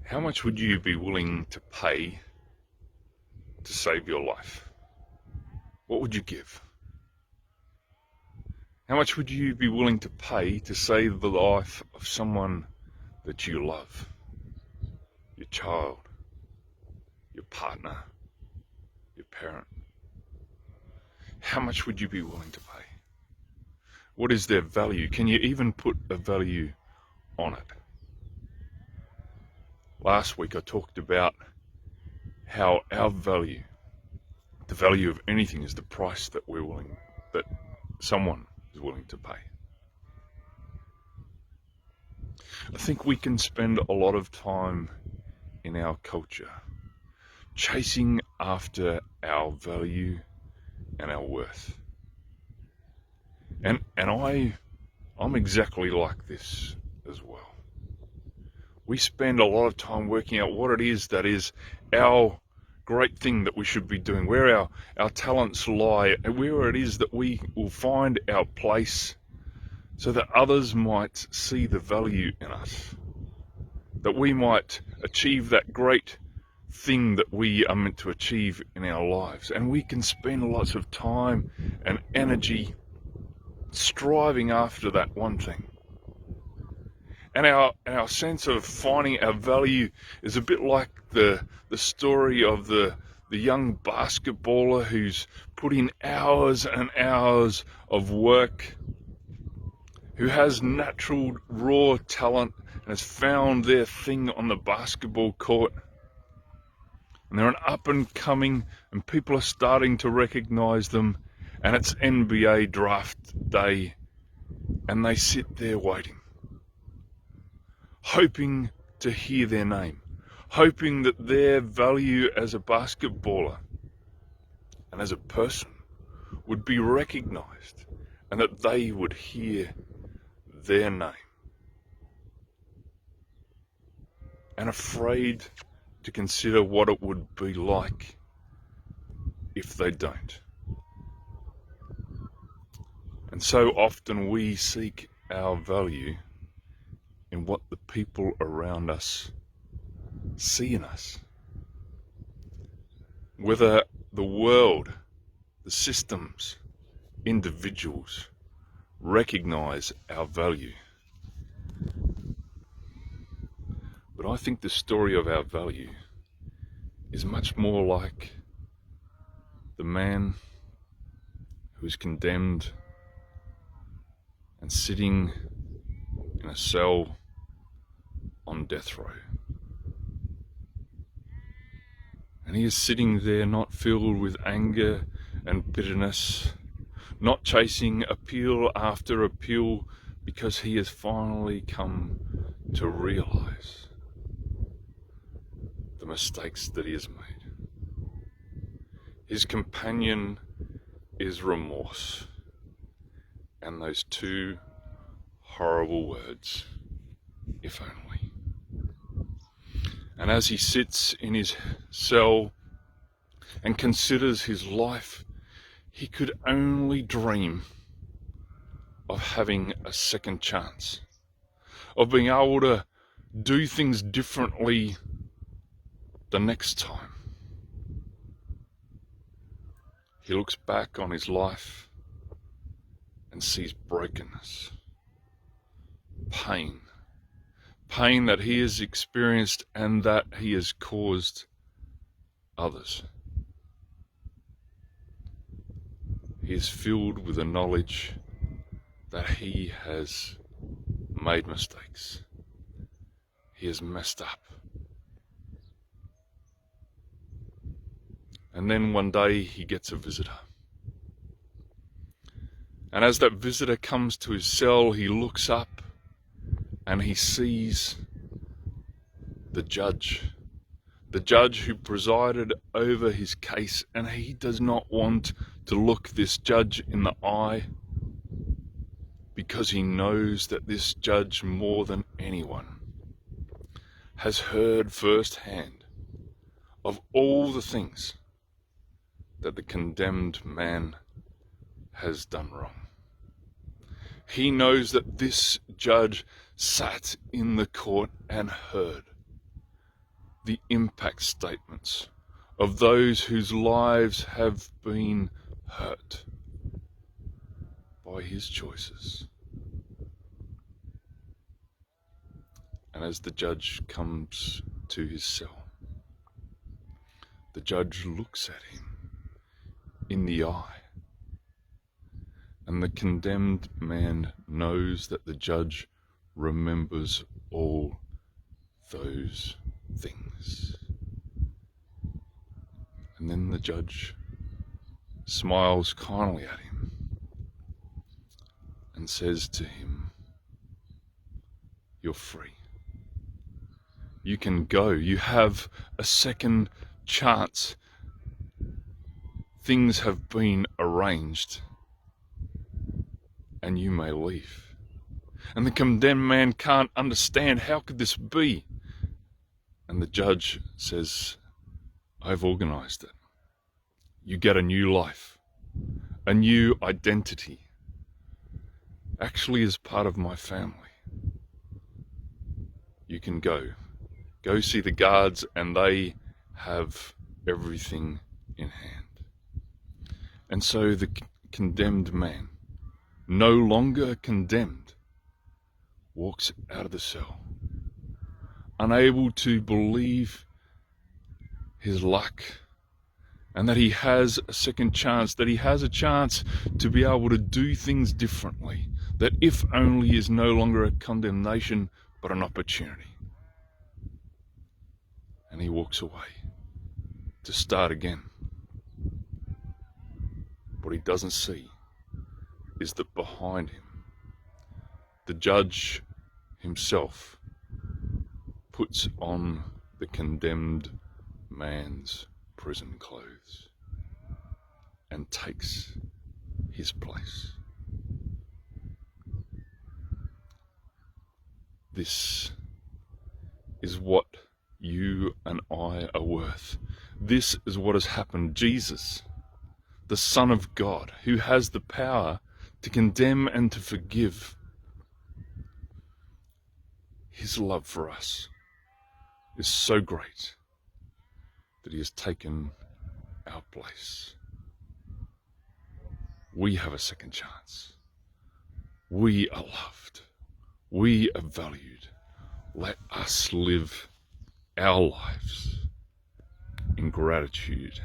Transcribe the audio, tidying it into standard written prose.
How much would you be willing to pay to save your life? What would you give? How much would you be willing to pay to save the life of someone that you love? Your child, your partner, your parent. How much would you be willing to pay? What is their value? Can you even put a value on it? Last week I talked about how our value, the value of anything, is the price that someone is willing to pay. I think we can spend a lot of time in our culture chasing after our value and our worth. And I'm exactly like this as well. We spend a lot of time working out what it is that is our great thing that we should be doing, where our talents lie, and where it is that we will find our place so that others might see the value in us, that we might achieve that great thing that we are meant to achieve in our lives. And we can spend lots of time and energy striving after that one thing. And our sense of finding our value is a bit like the story of the young basketballer who's put in hours and hours of work, who has natural raw talent and has found their thing on the basketball court. And they're an up and coming, and people are starting to recognize them, and it's NBA draft day, and they sit there waiting, hoping to hear their name, hoping that their value as a basketballer and as a person would be recognized, and that they would hear their name. And afraid to consider what it would be like if they don't. And so often we seek our value in what the people around us see in us. Whether the world, the systems, individuals recognize our value. But I think the story of our value is much more like the man who is condemned and sitting in a cell on death row. And he is sitting there not filled with anger and bitterness, not chasing appeal after appeal, because he has finally come to realize the mistakes that he has made. His companion is remorse, and those two horrible words, if only. And as he sits in his cell and considers his life, he could only dream of having a second chance, of being able to do things differently the next time. He looks back on his life and sees brokenness, pain that he has experienced and that he has caused others. He is filled with the knowledge that he has made mistakes. He has messed up. And then one day he gets a visitor. And as that visitor comes to his cell, he looks up and he sees the judge who presided over his case, and he does not want to look this judge in the eye, because he knows that this judge, more than anyone, has heard firsthand of all the things that the condemned man has done wrong. He knows that this judge sat in the court and heard the impact statements of those whose lives have been hurt by his choices. And as the judge comes to his cell, the judge looks at him in the eye, and the condemned man knows that the judge remembers all those things. And then the judge smiles kindly at him and says to him, "You're free. You can go. You have a second chance. Things have been arranged, and you may leave." And the condemned man can't understand, how could this be? And the judge says, "I've organized it. You get a new life, a new identity, actually as part of my family. You can go. Go see the guards, and they have everything in hand." And so the condemned man, no longer condemned, walks out of the cell, unable to believe his luck, and that he has a second chance, that he has a chance to be able to do things differently, that if only is no longer a condemnation, but an opportunity. And he walks away to start again. What he doesn't see is that behind him, the judge himself puts on the condemned man's prison clothes and takes his place. This is what you and I are worth. This is what has happened. Jesus, the Son of God, who has the power to condemn and to forgive, his love for us is so great that he has taken our place. We have a second chance. We are loved. We are valued. Let us live our lives in gratitude